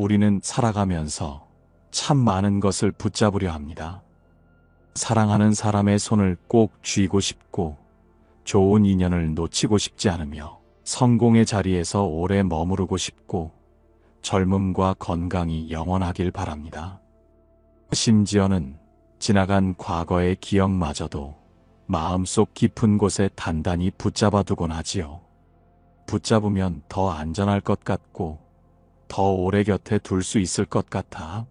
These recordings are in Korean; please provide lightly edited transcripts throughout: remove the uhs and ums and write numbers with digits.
우리는 살아가면서 참 많은 것을 붙잡으려 합니다. 사랑하는 사람의 손을 꼭 쥐고 싶고, 좋은 인연을 놓치고 싶지 않으며, 성공의 자리에서 오래 머무르고 싶고, 젊음과 건강이 영원하길 바랍니다. 심지어는 지나간 과거의 기억마저도 마음속 깊은 곳에 단단히 붙잡아 두곤 하지요. 붙잡으면 더 안전할 것 같고, 더 오래 곁에 둘 수 있을 것 같아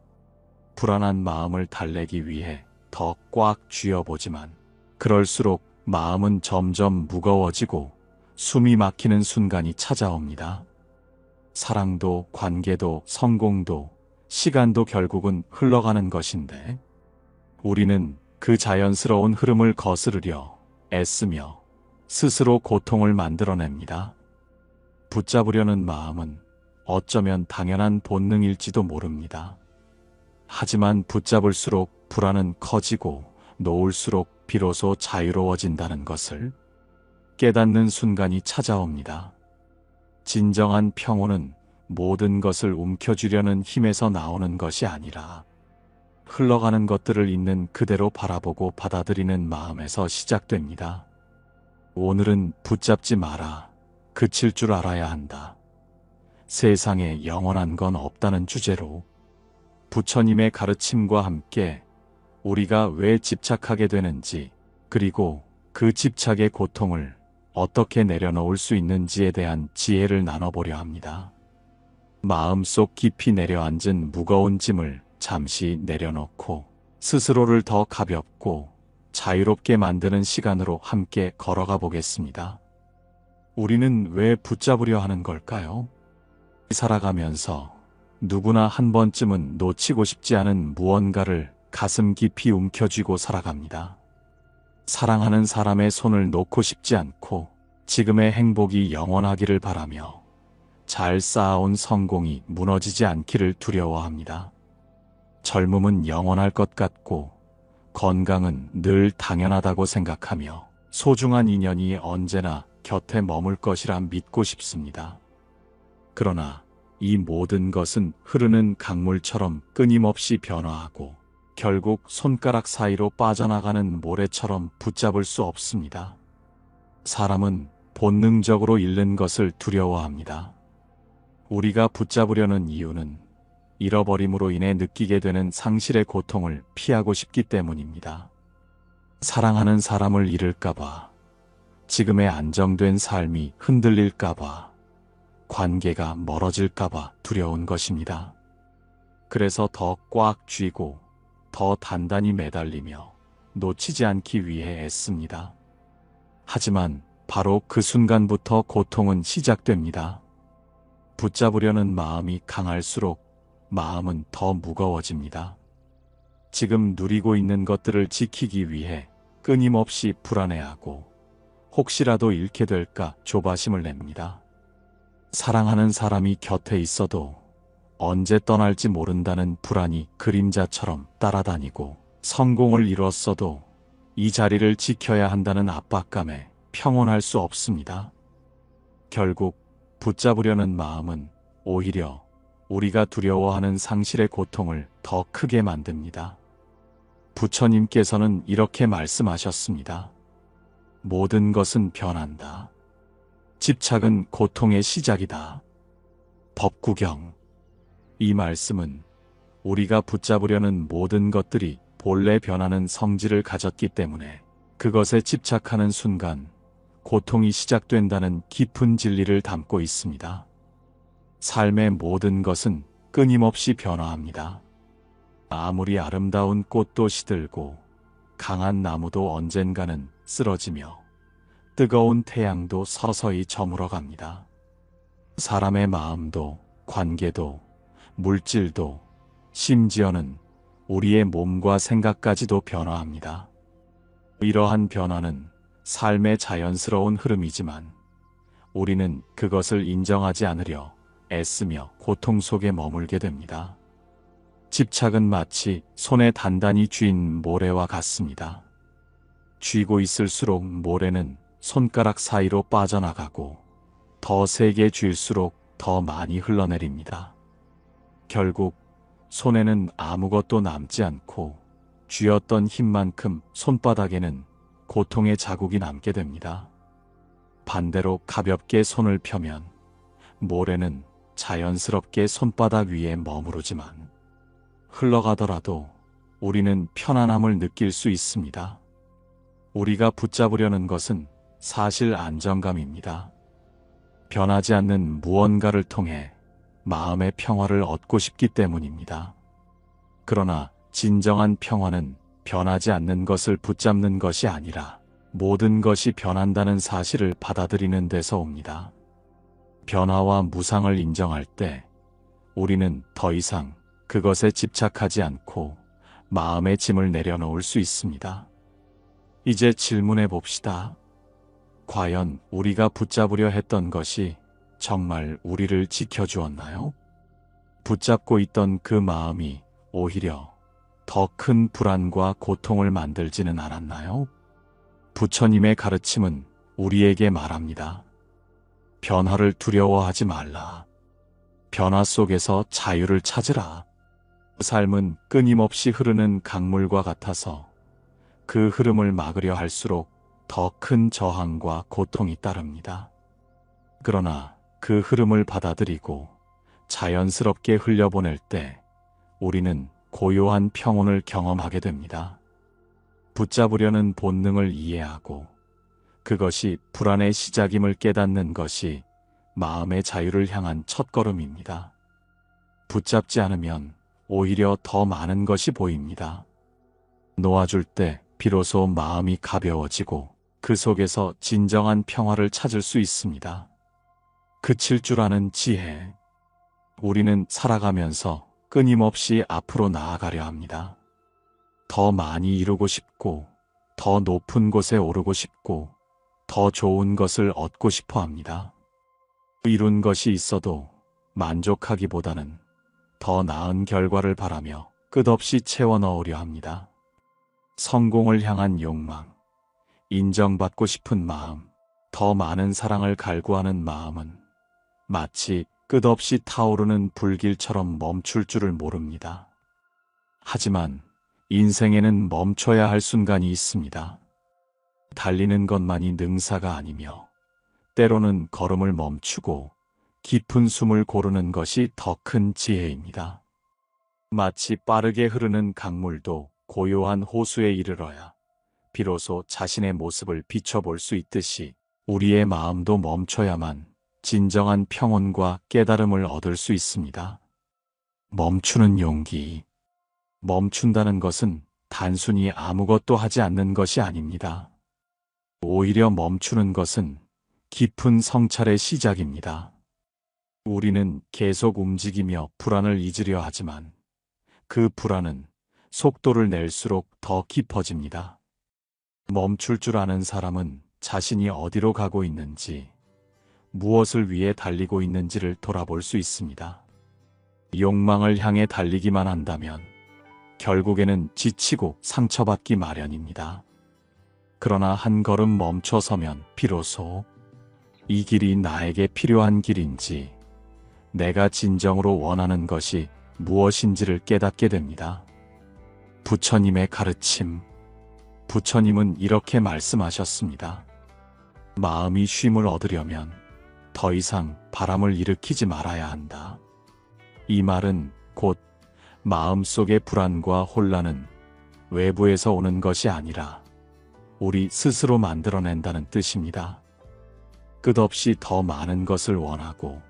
불안한 마음을 달래기 위해 더 꽉 쥐어보지만, 그럴수록 마음은 점점 무거워지고 숨이 막히는 순간이 찾아옵니다. 사랑도 관계도 성공도 시간도 결국은 흘러가는 것인데, 우리는 그 자연스러운 흐름을 거스르려 애쓰며 스스로 고통을 만들어냅니다. 붙잡으려는 마음은 어쩌면 당연한 본능일지도 모릅니다. 하지만 붙잡을수록 불안은 커지고 놓을수록 비로소 자유로워진다는 것을 깨닫는 순간이 찾아옵니다. 진정한 평온은 모든 것을 움켜쥐려는 힘에서 나오는 것이 아니라 흘러가는 것들을 있는 그대로 바라보고 받아들이는 마음에서 시작됩니다. 오늘은 붙잡지 마라. 그칠 줄 알아야 한다. 세상에 영원한 건 없다는 주제로 부처님의 가르침과 함께 우리가 왜 집착하게 되는지, 그리고 그 집착의 고통을 어떻게 내려놓을 수 있는지에 대한 지혜를 나눠보려 합니다. 마음속 깊이 내려앉은 무거운 짐을 잠시 내려놓고 스스로를 더 가볍고 자유롭게 만드는 시간으로 함께 걸어가 보겠습니다. 우리는 왜 붙잡으려 하는 걸까요? 살아가면서 누구나 한 번쯤은 놓치고 싶지 않은 무언가를 가슴 깊이 움켜쥐고 살아갑니다. 사랑하는 사람의 손을 놓고 싶지 않고, 지금의 행복이 영원하기를 바라며, 잘 쌓아온 성공이 무너지지 않기를 두려워합니다. 젊음은 영원할 것 같고, 건강은 늘 당연하다고 생각하며, 소중한 인연이 언제나 곁에 머물 것이라 믿고 싶습니다. 그러나 이 모든 것은 흐르는 강물처럼 끊임없이 변화하고, 결국 손가락 사이로 빠져나가는 모래처럼 붙잡을 수 없습니다. 사람은 본능적으로 잃는 것을 두려워합니다. 우리가 붙잡으려는 이유는 잃어버림으로 인해 느끼게 되는 상실의 고통을 피하고 싶기 때문입니다. 사랑하는 사람을 잃을까봐, 지금의 안정된 삶이 흔들릴까봐, 관계가 멀어질까봐 두려운 것입니다. 그래서 더 꽉 쥐고 더 단단히 매달리며 놓치지 않기 위해 애씁니다. 하지만 바로 그 순간부터 고통은 시작됩니다. 붙잡으려는 마음이 강할수록 마음은 더 무거워집니다. 지금 누리고 있는 것들을 지키기 위해 끊임없이 불안해하고, 혹시라도 잃게 될까 조바심을 냅니다. 사랑하는 사람이 곁에 있어도 언제 떠날지 모른다는 불안이 그림자처럼 따라다니고, 성공을 이뤘어도 이 자리를 지켜야 한다는 압박감에 평온할 수 없습니다. 결국 붙잡으려는 마음은 오히려 우리가 두려워하는 상실의 고통을 더 크게 만듭니다. 부처님께서는 이렇게 말씀하셨습니다. 모든 것은 변한다. 집착은 고통의 시작이다. 법구경. 이 말씀은 우리가 붙잡으려는 모든 것들이 본래 변하는 성질을 가졌기 때문에 그것에 집착하는 순간 고통이 시작된다는 깊은 진리를 담고 있습니다. 삶의 모든 것은 끊임없이 변화합니다. 아무리 아름다운 꽃도 시들고, 강한 나무도 언젠가는 쓰러지며, 뜨거운 태양도 서서히 저물어갑니다. 사람의 마음도, 관계도, 물질도, 심지어는 우리의 몸과 생각까지도 변화합니다. 이러한 변화는 삶의 자연스러운 흐름이지만, 우리는 그것을 인정하지 않으려 애쓰며 고통 속에 머물게 됩니다. 집착은 마치 손에 단단히 쥔 모래와 같습니다. 쥐고 있을수록 모래는 손가락 사이로 빠져나가고, 더 세게 쥘수록 더 많이 흘러내립니다. 결국 손에는 아무것도 남지 않고 쥐었던 힘만큼 손바닥에는 고통의 자국이 남게 됩니다. 반대로 가볍게 손을 펴면 모래는 자연스럽게 손바닥 위에 머무르지만 흘러가더라도 우리는 편안함을 느낄 수 있습니다. 우리가 붙잡으려는 것은 사실 안정감입니다. 변하지 않는 무언가를 통해 마음의 평화를 얻고 싶기 때문입니다. 그러나 진정한 평화는 변하지 않는 것을 붙잡는 것이 아니라 모든 것이 변한다는 사실을 받아들이는 데서 옵니다. 변화와 무상을 인정할 때 우리는 더 이상 그것에 집착하지 않고 마음의 짐을 내려놓을 수 있습니다. 이제 질문해 봅시다. 과연 우리가 붙잡으려 했던 것이 정말 우리를 지켜주었나요? 붙잡고 있던 그 마음이 오히려 더 큰 불안과 고통을 만들지는 않았나요? 부처님의 가르침은 우리에게 말합니다. 변화를 두려워하지 말라. 변화 속에서 자유를 찾으라. 삶은 끊임없이 흐르는 강물과 같아서 그 흐름을 막으려 할수록 더 큰 저항과 고통이 따릅니다. 그러나 그 흐름을 받아들이고 자연스럽게 흘려보낼 때 우리는 고요한 평온을 경험하게 됩니다. 붙잡으려는 본능을 이해하고 그것이 불안의 시작임을 깨닫는 것이 마음의 자유를 향한 첫걸음입니다. 붙잡지 않으면 오히려 더 많은 것이 보입니다. 놓아줄 때 비로소 마음이 가벼워지고 그 속에서 진정한 평화를 찾을 수 있습니다. 그칠 줄 아는 지혜. 우리는 살아가면서 끊임없이 앞으로 나아가려 합니다. 더 많이 이루고 싶고, 더 높은 곳에 오르고 싶고, 더 좋은 것을 얻고 싶어 합니다. 이룬 것이 있어도 만족하기보다는 더 나은 결과를 바라며 끝없이 채워 넣으려 합니다. 성공을 향한 욕망, 인정받고 싶은 마음, 더 많은 사랑을 갈구하는 마음은 마치 끝없이 타오르는 불길처럼 멈출 줄을 모릅니다. 하지만 인생에는 멈춰야 할 순간이 있습니다. 달리는 것만이 능사가 아니며 때로는 걸음을 멈추고 깊은 숨을 고르는 것이 더 큰 지혜입니다. 마치 빠르게 흐르는 강물도 고요한 호수에 이르러야 비로소 자신의 모습을 비춰볼 수 있듯이 우리의 마음도 멈춰야만 진정한 평온과 깨달음을 얻을 수 있습니다. 멈추는 용기. 멈춘다는 것은 단순히 아무것도 하지 않는 것이 아닙니다. 오히려 멈추는 것은 깊은 성찰의 시작입니다. 우리는 계속 움직이며 불안을 잊으려 하지만 그 불안은 속도를 낼수록 더 깊어집니다. 멈출 줄 아는 사람은 자신이 어디로 가고 있는지, 무엇을 위해 달리고 있는지를 돌아볼 수 있습니다. 욕망을 향해 달리기만 한다면 결국에는 지치고 상처받기 마련입니다. 그러나 한 걸음 멈춰서면 비로소 이 길이 나에게 필요한 길인지, 내가 진정으로 원하는 것이 무엇인지를 깨닫게 됩니다. 부처님의 가르침. 부처님은 이렇게 말씀하셨습니다. 마음이 쉼을 얻으려면 더 이상 바람을 일으키지 말아야 한다. 이 말은 곧 마음속의 불안과 혼란은 외부에서 오는 것이 아니라 우리 스스로 만들어낸다는 뜻입니다. 끝없이 더 많은 것을 원하고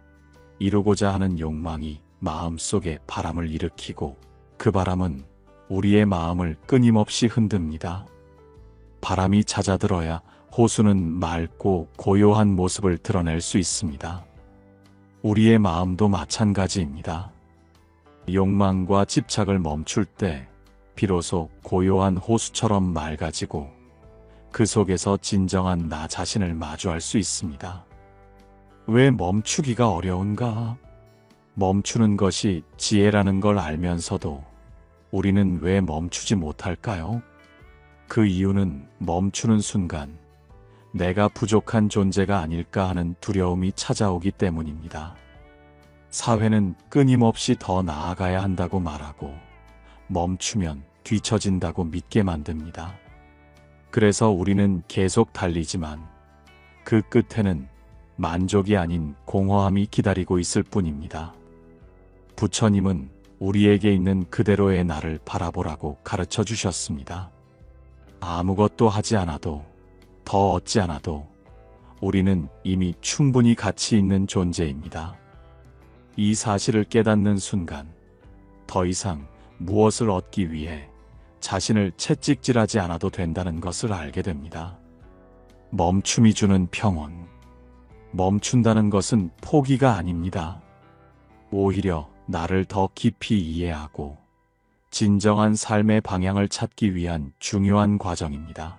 이루고자 하는 욕망이 마음속에 바람을 일으키고 그 바람은 우리의 마음을 끊임없이 흔듭니다. 바람이 잦아들어야 호수는 맑고 고요한 모습을 드러낼 수 있습니다. 우리의 마음도 마찬가지입니다. 욕망과 집착을 멈출 때 비로소 고요한 호수처럼 맑아지고 그 속에서 진정한 나 자신을 마주할 수 있습니다. 왜 멈추기가 어려운가? 멈추는 것이 지혜라는 걸 알면서도 우리는 왜 멈추지 못할까요? 그 이유는 멈추는 순간 내가 부족한 존재가 아닐까 하는 두려움이 찾아오기 때문입니다. 사회는 끊임없이 더 나아가야 한다고 말하고 멈추면 뒤처진다고 믿게 만듭니다. 그래서 우리는 계속 달리지만 그 끝에는 만족이 아닌 공허함이 기다리고 있을 뿐입니다. 부처님은 우리에게 있는 그대로의 나를 바라보라고 가르쳐 주셨습니다. 아무것도 하지 않아도, 더 얻지 않아도 우리는 이미 충분히 가치 있는 존재입니다. 이 사실을 깨닫는 순간 더 이상 무엇을 얻기 위해 자신을 채찍질하지 않아도 된다는 것을 알게 됩니다. 멈춤이 주는 평온. 멈춘다는 것은 포기가 아닙니다. 오히려 나를 더 깊이 이해하고 진정한 삶의 방향을 찾기 위한 중요한 과정입니다.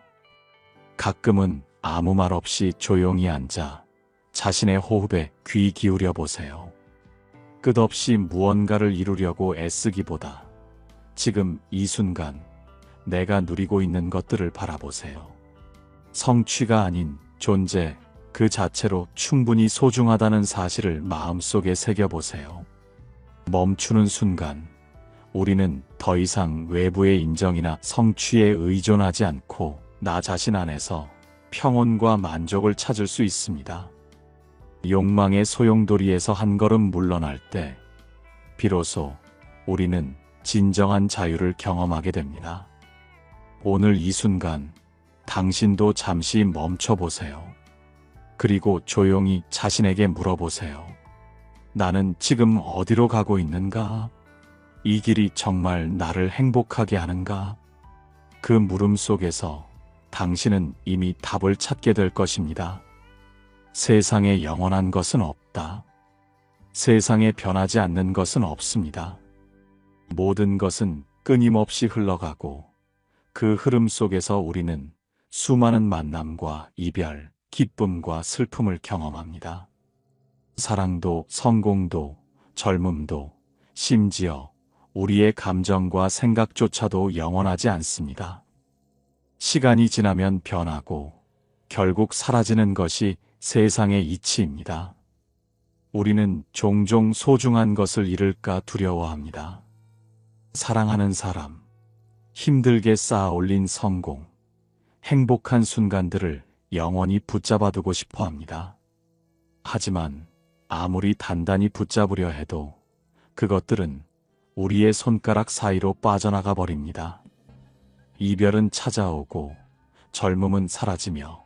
가끔은 아무 말 없이 조용히 앉아 자신의 호흡에 귀 기울여 보세요. 끝없이 무언가를 이루려고 애쓰기보다 지금 이 순간 내가 누리고 있는 것들을 바라보세요. 성취가 아닌 존재 그 자체로 충분히 소중하다는 사실을 마음속에 새겨보세요. 멈추는 순간 우리는 더 이상 외부의 인정이나 성취에 의존하지 않고 나 자신 안에서 평온과 만족을 찾을 수 있습니다. 욕망의 소용돌이에서 한 걸음 물러날 때 비로소 우리는 진정한 자유를 경험하게 됩니다. 오늘 이 순간 당신도 잠시 멈춰보세요. 그리고 조용히 자신에게 물어보세요. 나는 지금 어디로 가고 있는가? 이 길이 정말 나를 행복하게 하는가? 그 물음 속에서 당신은 이미 답을 찾게 될 것입니다. 세상에 영원한 것은 없다. 세상에 변하지 않는 것은 없습니다. 모든 것은 끊임없이 흘러가고 그 흐름 속에서 우리는 수많은 만남과 이별, 기쁨과 슬픔을 경험합니다. 사랑도, 성공도, 젊음도, 심지어 우리의 감정과 생각조차도 영원하지 않습니다. 시간이 지나면 변하고 결국 사라지는 것이 세상의 이치입니다. 우리는 종종 소중한 것을 잃을까 두려워합니다. 사랑하는 사람, 힘들게 쌓아 올린 성공, 행복한 순간들을 영원히 붙잡아두고 싶어 합니다. 하지만 아무리 단단히 붙잡으려 해도 그것들은 우리의 손가락 사이로 빠져나가 버립니다. 이별은 찾아오고 젊음은 사라지며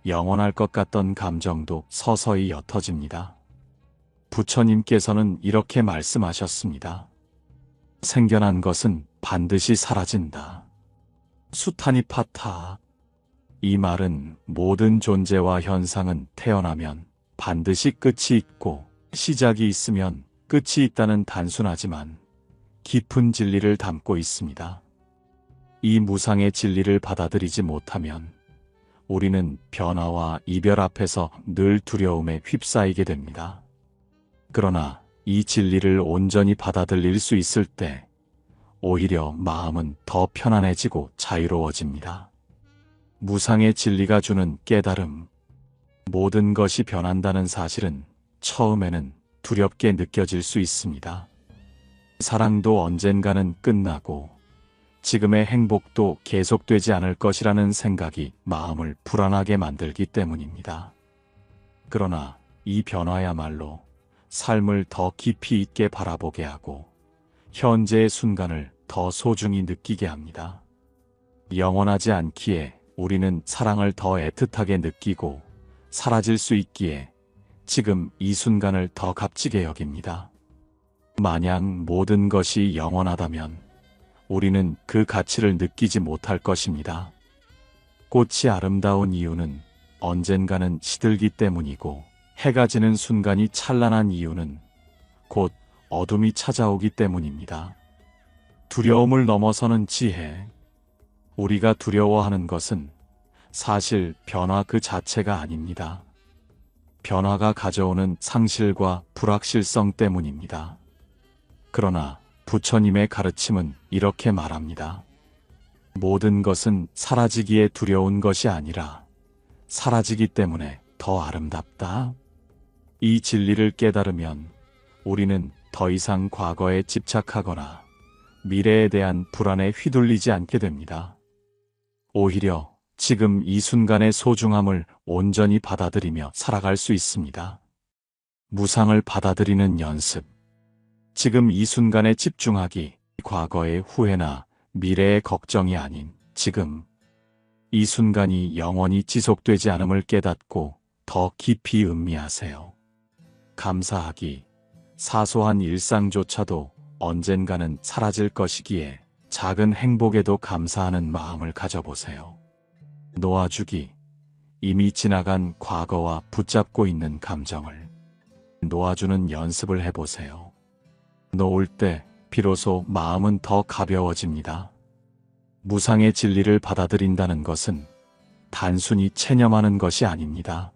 영원할 것 같던 감정도 서서히 옅어집니다. 부처님께서는 이렇게 말씀하셨습니다. 생겨난 것은 반드시 사라진다. 수타니 파타. 이 말은 모든 존재와 현상은 태어나면 반드시 끝이 있고 시작이 있으면 끝이 있다는 단순하지만 깊은 진리를 담고 있습니다. 이 무상의 진리를 받아들이지 못하면 우리는 변화와 이별 앞에서 늘 두려움에 휩싸이게 됩니다. 그러나 이 진리를 온전히 받아들일 수 있을 때 오히려 마음은 더 편안해지고 자유로워집니다. 무상의 진리가 주는 깨달음. 모든 것이 변한다는 사실은 처음에는 두렵게 느껴질 수 있습니다. 사랑도 언젠가는 끝나고 지금의 행복도 계속되지 않을 것이라는 생각이 마음을 불안하게 만들기 때문입니다. 그러나 이 변화야말로 삶을 더 깊이 있게 바라보게 하고 현재의 순간을 더 소중히 느끼게 합니다. 영원하지 않기에 우리는 사랑을 더 애틋하게 느끼고 사라질 수 있기에 지금 이 순간을 더 값지게 여깁니다. 만약 모든 것이 영원하다면 우리는 그 가치를 느끼지 못할 것입니다. 꽃이 아름다운 이유는 언젠가는 시들기 때문이고 해가 지는 순간이 찬란한 이유는 곧 어둠이 찾아오기 때문입니다. 두려움을 넘어서는 지혜. 우리가 두려워하는 것은 사실 변화 그 자체가 아닙니다. 변화가 가져오는 상실과 불확실성 때문입니다. 그러나 부처님의 가르침은 이렇게 말합니다. 모든 것은 사라지기에 두려운 것이 아니라 사라지기 때문에 더 아름답다. 이 진리를 깨달으면 우리는 더 이상 과거에 집착하거나 미래에 대한 불안에 휘둘리지 않게 됩니다. 오히려 지금 이 순간의 소중함을 온전히 받아들이며 살아갈 수 있습니다. 무상을 받아들이는 연습. 지금 이 순간에 집중하기, 과거의 후회나 미래의 걱정이 아닌 지금 이 순간이 영원히 지속되지 않음을 깨닫고 더 깊이 음미하세요. 감사하기. 사소한 일상조차도 언젠가는 사라질 것이기에 작은 행복에도 감사하는 마음을 가져보세요. 놓아주기. 이미 지나간 과거와 붙잡고 있는 감정을 놓아주는 연습을 해보세요. 놓을 때 비로소 마음은 더 가벼워집니다. 무상의 진리를 받아들인다는 것은 단순히 체념하는 것이 아닙니다.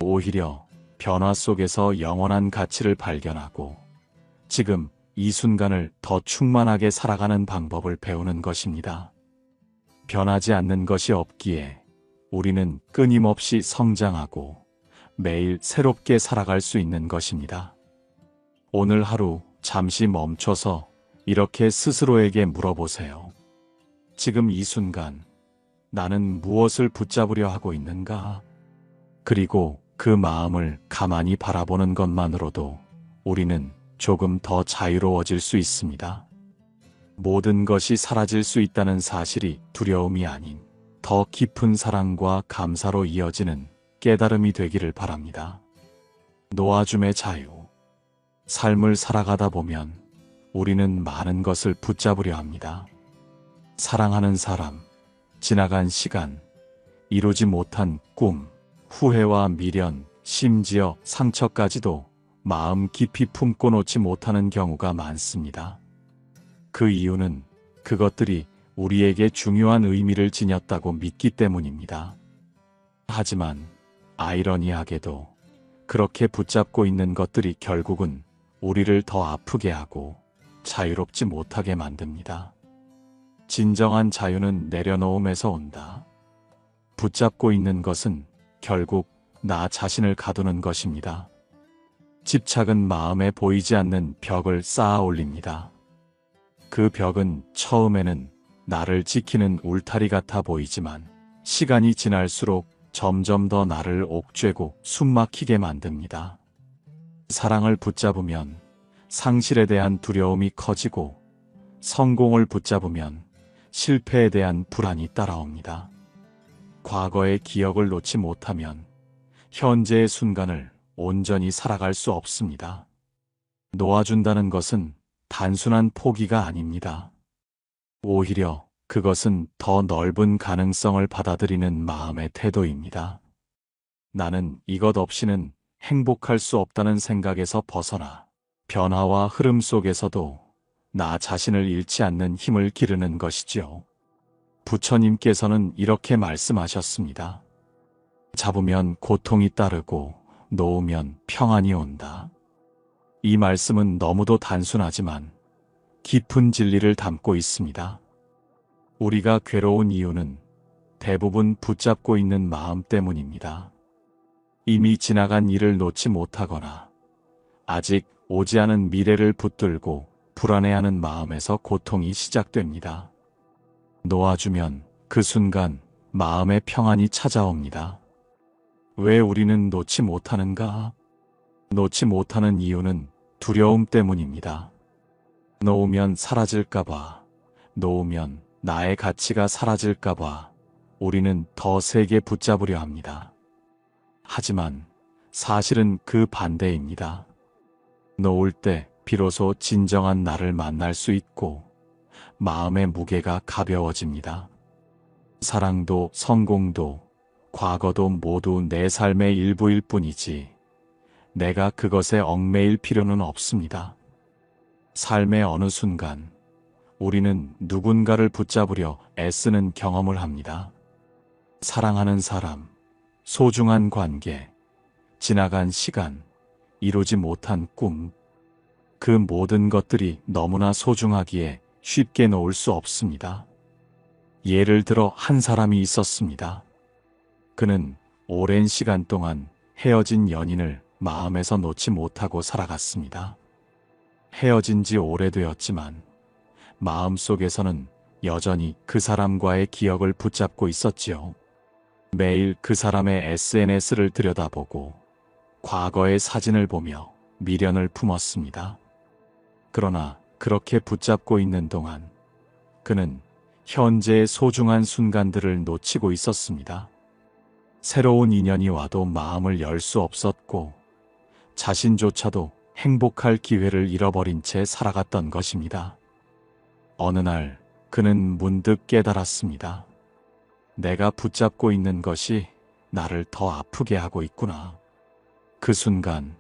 오히려 변화 속에서 영원한 가치를 발견하고 지금 이 순간을 더 충만하게 살아가는 방법을 배우는 것입니다. 변하지 않는 것이 없기에 우리는 끊임없이 성장하고 매일 새롭게 살아갈 수 있는 것입니다. 오늘 하루 잠시 멈춰서 이렇게 스스로에게 물어보세요. 지금 이 순간 나는 무엇을 붙잡으려 하고 있는가? 그리고 그 마음을 가만히 바라보는 것만으로도 우리는 조금 더 자유로워질 수 있습니다. 모든 것이 사라질 수 있다는 사실이 두려움이 아닌 더 깊은 사랑과 감사로 이어지는 깨달음이 되기를 바랍니다. 놓아줌의 자유. 삶을 살아가다 보면 우리는 많은 것을 붙잡으려 합니다. 사랑하는 사람, 지나간 시간, 이루지 못한 꿈, 후회와 미련, 심지어 상처까지도 마음 깊이 품고 놓지 못하는 경우가 많습니다. 그 이유는 그것들이 우리에게 중요한 의미를 지녔다고 믿기 때문입니다. 하지만 아이러니하게도 그렇게 붙잡고 있는 것들이 결국은 우리를 더 아프게 하고 자유롭지 못하게 만듭니다. 진정한 자유는 내려놓음에서 온다. 붙잡고 있는 것은 결국 나 자신을 가두는 것입니다. 집착은 마음에 보이지 않는 벽을 쌓아 올립니다. 그 벽은 처음에는 나를 지키는 울타리 같아 보이지만 시간이 지날수록 점점 더 나를 옥죄고 숨막히게 만듭니다. 사랑을 붙잡으면 상실에 대한 두려움이 커지고 성공을 붙잡으면 실패에 대한 불안이 따라옵니다. 과거의 기억을 놓지 못하면 현재의 순간을 온전히 살아갈 수 없습니다. 놓아준다는 것은 단순한 포기가 아닙니다. 오히려 그것은 더 넓은 가능성을 받아들이는 마음의 태도입니다. 나는 이것 없이는 행복할 수 없다는 생각에서 벗어나 변화와 흐름 속에서도 나 자신을 잃지 않는 힘을 기르는 것이지요. 부처님께서는 이렇게 말씀하셨습니다. 잡으면 고통이 따르고 놓으면 평안이 온다. 이 말씀은 너무도 단순하지만 깊은 진리를 담고 있습니다. 우리가 괴로운 이유는 대부분 붙잡고 있는 마음 때문입니다. 이미 지나간 일을 놓지 못하거나 아직 오지 않은 미래를 붙들고 불안해하는 마음에서 고통이 시작됩니다. 놓아주면 그 순간 마음의 평안이 찾아옵니다. 왜 우리는 놓지 못하는가? 놓지 못하는 이유는 두려움 때문입니다. 놓으면 사라질까봐, 놓으면 나의 가치가 사라질까봐 우리는 더 세게 붙잡으려 합니다. 하지만 사실은 그 반대입니다. 놓을 때 비로소 진정한 나를 만날 수 있고 마음의 무게가 가벼워집니다. 사랑도 성공도 과거도 모두 내 삶의 일부일 뿐이지 내가 그것에 얽매일 필요는 없습니다. 삶의 어느 순간 우리는 누군가를 붙잡으려 애쓰는 경험을 합니다. 사랑하는 사람, 소중한 관계, 지나간 시간, 이루지 못한 꿈, 그 모든 것들이 너무나 소중하기에 쉽게 놓을 수 없습니다. 예를 들어 한 사람이 있었습니다. 그는 오랜 시간 동안 헤어진 연인을 마음에서 놓지 못하고 살아갔습니다. 헤어진 지 오래되었지만 마음속에서는 여전히 그 사람과의 기억을 붙잡고 있었지요. 매일 그 사람의 SNS를 들여다보고 과거의 사진을 보며 미련을 품었습니다. 그러나 그렇게 붙잡고 있는 동안 그는 현재의 소중한 순간들을 놓치고 있었습니다. 새로운 인연이 와도 마음을 열 수 없었고 자신조차도 행복할 기회를 잃어버린 채 살아갔던 것입니다. 어느 날 그는 문득 깨달았습니다. 내가 붙잡고 있는 것이 나를 더 아프게 하고 있구나. 그 순간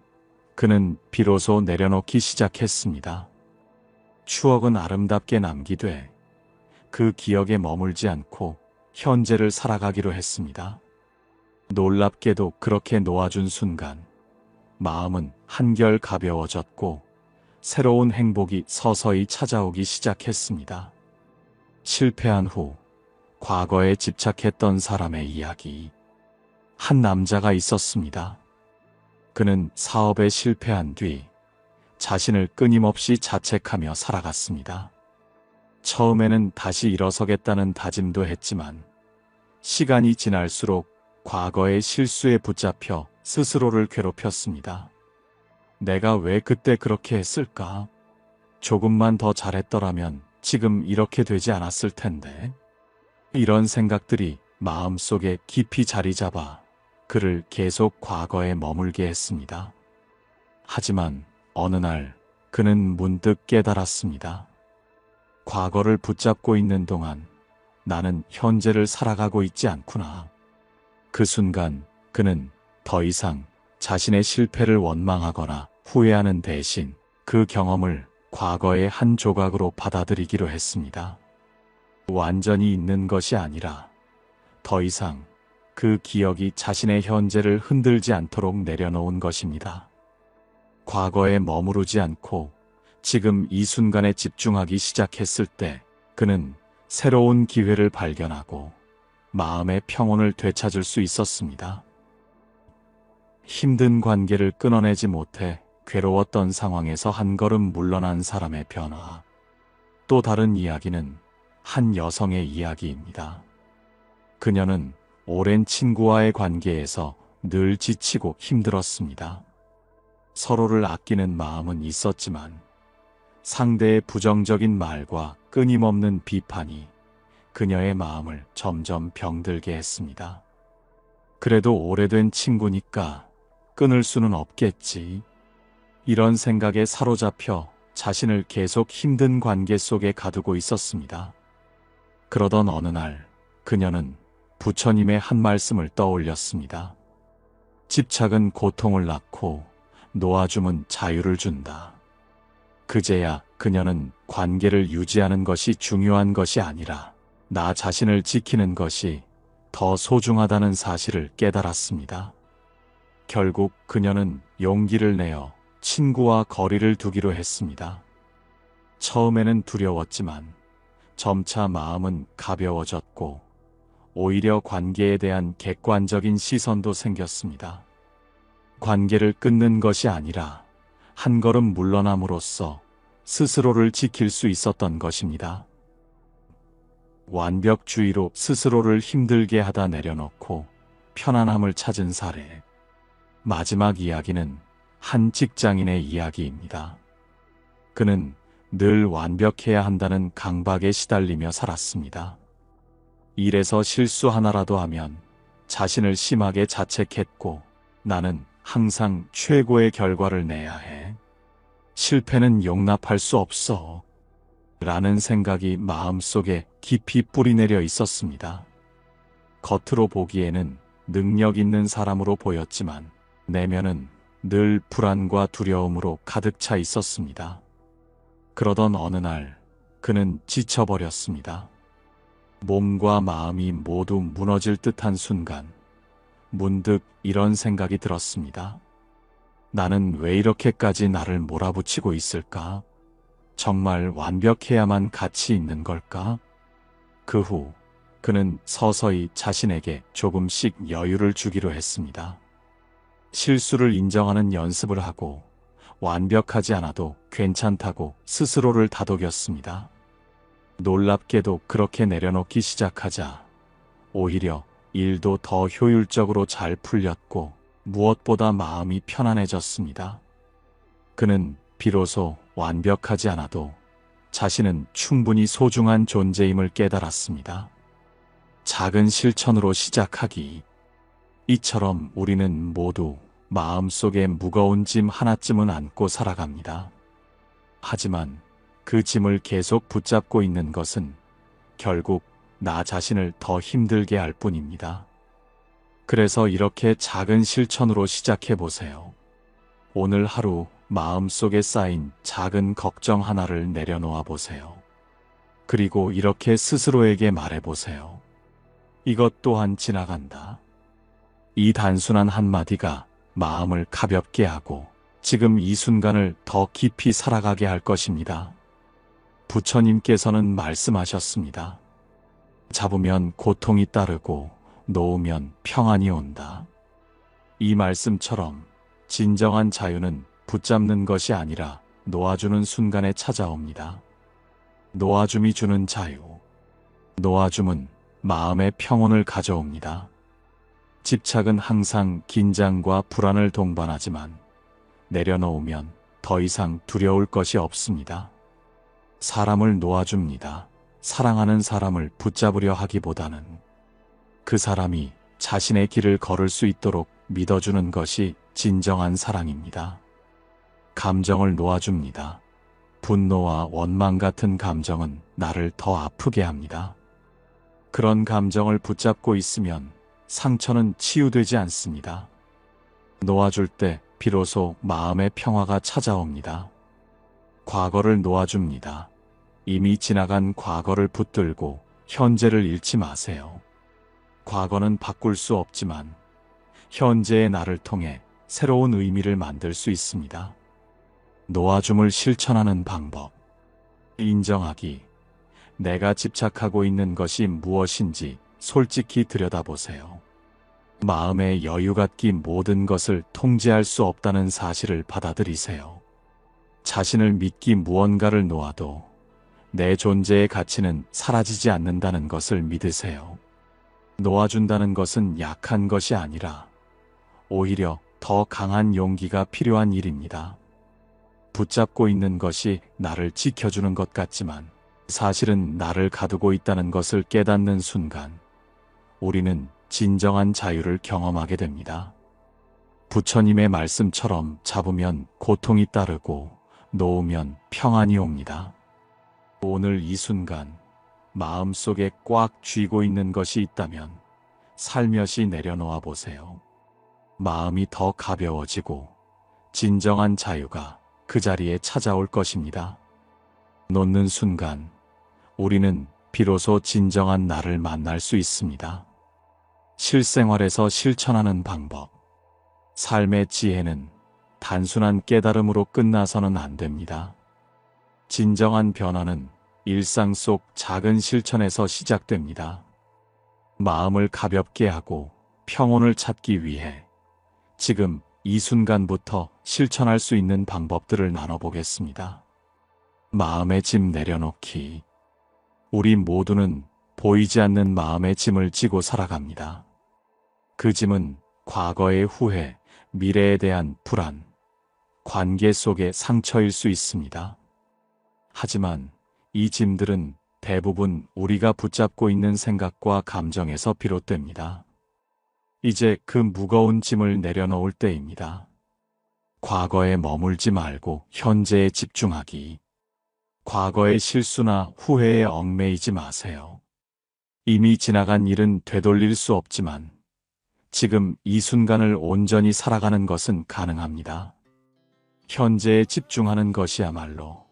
그는 비로소 내려놓기 시작했습니다. 추억은 아름답게 남기되 그 기억에 머물지 않고 현재를 살아가기로 했습니다. 놀랍게도 그렇게 놓아준 순간 마음은 한결 가벼워졌고 새로운 행복이 서서히 찾아오기 시작했습니다. 실패한 후 과거에 집착했던 사람의 이야기. 한 남자가 있었습니다. 그는 사업에 실패한 뒤 자신을 끊임없이 자책하며 살아갔습니다. 처음에는 다시 일어서겠다는 다짐도 했지만 시간이 지날수록 과거의 실수에 붙잡혀 스스로를 괴롭혔습니다. 내가 왜 그때 그렇게 했을까? 조금만 더 잘했더라면 지금 이렇게 되지 않았을 텐데. 이런 생각들이 마음속에 깊이 자리 잡아 그를 계속 과거에 머물게 했습니다. 하지만 어느 날 그는 문득 깨달았습니다. 과거를 붙잡고 있는 동안 나는 현재를 살아가고 있지 않구나. 그 순간 그는 더 이상 자신의 실패를 원망하거나 후회하는 대신 그 경험을 과거의 한 조각으로 받아들이기로 했습니다. 완전히 잊는 것이 아니라 더 이상 그 기억이 자신의 현재를 흔들지 않도록 내려놓은 것입니다. 과거에 머무르지 않고 지금 이 순간에 집중하기 시작했을 때 그는 새로운 기회를 발견하고 마음의 평온을 되찾을 수 있었습니다. 힘든 관계를 끊어내지 못해 괴로웠던 상황에서 한 걸음 물러난 사람의 변화. 또 다른 이야기는 한 여성의 이야기입니다. 그녀는 오랜 친구와의 관계에서 늘 지치고 힘들었습니다. 서로를 아끼는 마음은 있었지만 상대의 부정적인 말과 끊임없는 비판이 그녀의 마음을 점점 병들게 했습니다. 그래도 오래된 친구니까 끊을 수는 없겠지. 이런 생각에 사로잡혀 자신을 계속 힘든 관계 속에 가두고 있었습니다. 그러던 어느 날 그녀는 부처님의 한 말씀을 떠올렸습니다. 집착은 고통을 낳고 놓아줌은 자유를 준다. 그제야 그녀는 관계를 유지하는 것이 중요한 것이 아니라 나 자신을 지키는 것이 더 소중하다는 사실을 깨달았습니다. 결국 그녀는 용기를 내어 친구와 거리를 두기로 했습니다. 처음에는 두려웠지만 점차 마음은 가벼워졌고 오히려 관계에 대한 객관적인 시선도 생겼습니다. 관계를 끊는 것이 아니라 한 걸음 물러남으로써 스스로를 지킬 수 있었던 것입니다. 완벽주의로 스스로를 힘들게 하다 내려놓고 편안함을 찾은 사례. 마지막 이야기는 한 직장인의 이야기입니다. 그는 늘 완벽해야 한다는 강박에 시달리며 살았습니다. 일에서 실수 하나라도 하면 자신을 심하게 자책했고 나는 항상 최고의 결과를 내야 해. 실패는 용납할 수 없어. 라는 생각이 마음속에 깊이 뿌리내려 있었습니다. 겉으로 보기에는 능력 있는 사람으로 보였지만 내면은 늘 불안과 두려움으로 가득 차 있었습니다. 그러던 어느 날 그는 지쳐버렸습니다. 몸과 마음이 모두 무너질 듯한 순간 문득 이런 생각이 들었습니다. 나는 왜 이렇게까지 나를 몰아붙이고 있을까? 정말 완벽해야만 가치 있는 걸까? 그 후 그는 서서히 자신에게 조금씩 여유를 주기로 했습니다. 실수를 인정하는 연습을 하고 완벽하지 않아도 괜찮다고 스스로를 다독였습니다. 놀랍게도 그렇게 내려놓기 시작하자 오히려 일도 더 효율적으로 잘 풀렸고 무엇보다 마음이 편안해졌습니다. 그는 비로소 완벽하지 않아도 자신은 충분히 소중한 존재임을 깨달았습니다. 작은 실천으로 시작하기. 이처럼 우리는 모두 마음속에 무거운 짐 하나쯤은 안고 살아갑니다. 하지만 그 짐을 계속 붙잡고 있는 것은 결국 나 자신을 더 힘들게 할 뿐입니다. 그래서 이렇게 작은 실천으로 시작해 보세요. 오늘 하루 마음속에 쌓인 작은 걱정 하나를 내려놓아 보세요. 그리고 이렇게 스스로에게 말해 보세요. 이것 또한 지나간다. 이 단순한 한마디가 마음을 가볍게 하고 지금 이 순간을 더 깊이 살아가게 할 것입니다. 부처님께서는 말씀하셨습니다. 잡으면 고통이 따르고 놓으면 평안이 온다. 이 말씀처럼 진정한 자유는 붙잡는 것이 아니라 놓아주는 순간에 찾아옵니다. 놓아줌이 주는 자유. 놓아줌은 마음의 평온을 가져옵니다. 집착은 항상 긴장과 불안을 동반하지만 내려놓으면 더 이상 두려울 것이 없습니다. 사람을 놓아줍니다. 사랑하는 사람을 붙잡으려 하기보다는 그 사람이 자신의 길을 걸을 수 있도록 믿어주는 것이 진정한 사랑입니다. 감정을 놓아줍니다. 분노와 원망 같은 감정은 나를 더 아프게 합니다. 그런 감정을 붙잡고 있으면 상처는 치유되지 않습니다. 놓아줄 때 비로소 마음의 평화가 찾아옵니다. 과거를 놓아줍니다. 이미 지나간 과거를 붙들고 현재를 잃지 마세요. 과거는 바꿀 수 없지만 현재의 나를 통해 새로운 의미를 만들 수 있습니다. 놓아줌을 실천하는 방법. 인정하기. 내가 집착하고 있는 것이 무엇인지 솔직히 들여다보세요. 마음의 여유 갖기 모든 것을 통제할 수 없다는 사실을 받아들이세요. 자신을 믿기 무언가를 놓아도 내 존재의 가치는 사라지지 않는다는 것을 믿으세요. 놓아준다는 것은 약한 것이 아니라 오히려 더 강한 용기가 필요한 일입니다. 붙잡고 있는 것이 나를 지켜주는 것 같지만 사실은 나를 가두고 있다는 것을 깨닫는 순간 우리는 진정한 자유를 경험하게 됩니다. 부처님의 말씀처럼 잡으면 고통이 따르고 놓으면 평안이 옵니다. 오늘 이 순간 마음속에 꽉 쥐고 있는 것이 있다면 살며시 내려놓아 보세요. 마음이 더 가벼워지고 진정한 자유가 그 자리에 찾아올 것입니다. 놓는 순간 우리는 비로소 진정한 나를 만날 수 있습니다. 실생활에서 실천하는 방법. 삶의 지혜는 단순한 깨달음으로 끝나서는 안 됩니다. 진정한 변화는 일상 속 작은 실천에서 시작됩니다. 마음을 가볍게 하고 평온을 찾기 위해 지금 이 순간부터 실천할 수 있는 방법들을 나눠보겠습니다. 마음의 짐 내려놓기. 우리 모두는 보이지 않는 마음의 짐을 지고 살아갑니다. 그 짐은 과거의 후회, 미래에 대한 불안, 관계 속의 상처일 수 있습니다. 하지만 이 짐들은 대부분 우리가 붙잡고 있는 생각과 감정에서 비롯됩니다. 이제 그 무거운 짐을 내려놓을 때입니다. 과거에 머물지 말고 현재에 집중하기. 과거의 실수나 후회에 얽매이지 마세요. 이미 지나간 일은 되돌릴 수 없지만 지금 이 순간을 온전히 살아가는 것은 가능합니다. 현재에 집중하는 것이야말로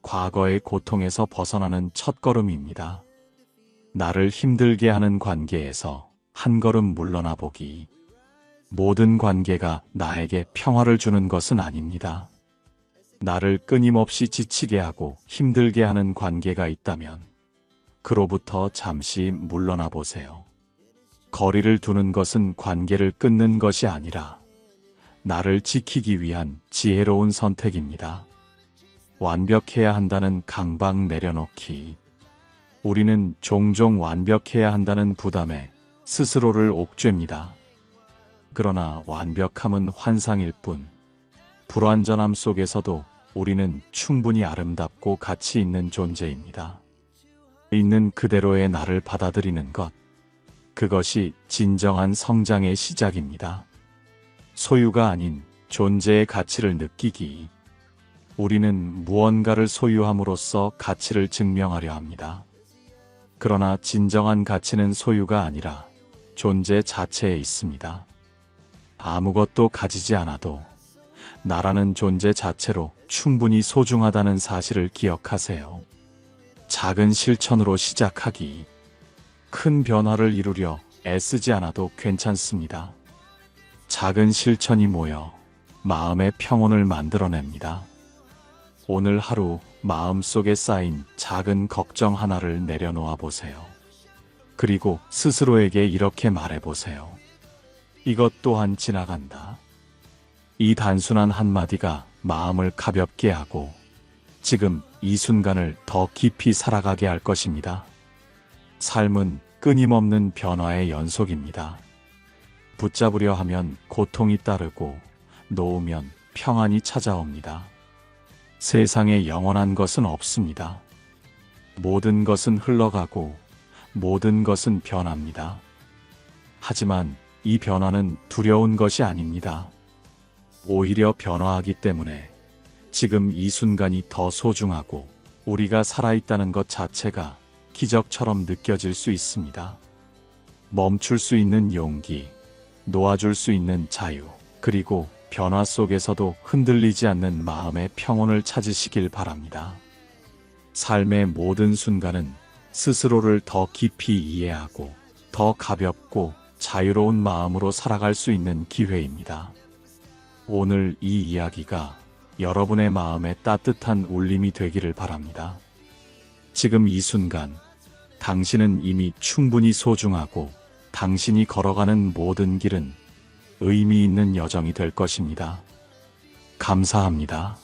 과거의 고통에서 벗어나는 첫걸음입니다. 나를 힘들게 하는 관계에서 한 걸음 물러나 보기. 모든 관계가 나에게 평화를 주는 것은 아닙니다. 나를 끊임없이 지치게 하고 힘들게 하는 관계가 있다면 그로부터 잠시 물러나 보세요. 거리를 두는 것은 관계를 끊는 것이 아니라 나를 지키기 위한 지혜로운 선택입니다. 완벽해야 한다는 강박 내려놓기. 우리는 종종 완벽해야 한다는 부담에 스스로를 옥죄입니다. 그러나 완벽함은 환상일 뿐, 불완전함 속에서도 우리는 충분히 아름답고 가치 있는 존재입니다. 있는 그대로의 나를 받아들이는 것, 그것이 진정한 성장의 시작입니다. 소유가 아닌 존재의 가치를 느끼기. 우리는 무언가를 소유함으로써 가치를 증명하려 합니다. 그러나 진정한 가치는 소유가 아니라 존재 자체에 있습니다. 아무것도 가지지 않아도 나라는 존재 자체로 충분히 소중하다는 사실을 기억하세요. 작은 실천으로 시작하기. 큰 변화를 이루려 애쓰지 않아도 괜찮습니다. 작은 실천이 모여 마음의 평온을 만들어냅니다. 오늘 하루 마음속에 쌓인 작은 걱정 하나를 내려놓아 보세요. 그리고 스스로에게 이렇게 말해보세요. 이것 또한 지나간다. 이 단순한 한마디가 마음을 가볍게 하고 지금 이 순간을 더 깊이 살아가게 할 것입니다. 삶은 끊임없는 변화의 연속입니다. 붙잡으려 하면 고통이 따르고 놓으면 평안이 찾아옵니다. 세상에 영원한 것은 없습니다. 모든 것은 흘러가고 모든 것은 변합니다. 하지만 이 변화는 두려운 것이 아닙니다. 오히려 변화하기 때문에 지금 이 순간이 더 소중하고 우리가 살아있다는 것 자체가 기적처럼 느껴질 수 있습니다. 멈출 수 있는 용기, 놓아줄 수 있는 자유, 그리고 변화 속에서도 흔들리지 않는 마음의 평온을 찾으시길 바랍니다. 삶의 모든 순간은 스스로를 더 깊이 이해하고 더 가볍고 자유로운 마음으로 살아갈 수 있는 기회입니다. 오늘 이 이야기가 여러분의 마음에 따뜻한 울림이 되기를 바랍니다. 지금 이 순간, 당신은 이미 충분히 소중하고 당신이 걸어가는 모든 길은 의미 있는 여정이 될 것입니다. 감사합니다.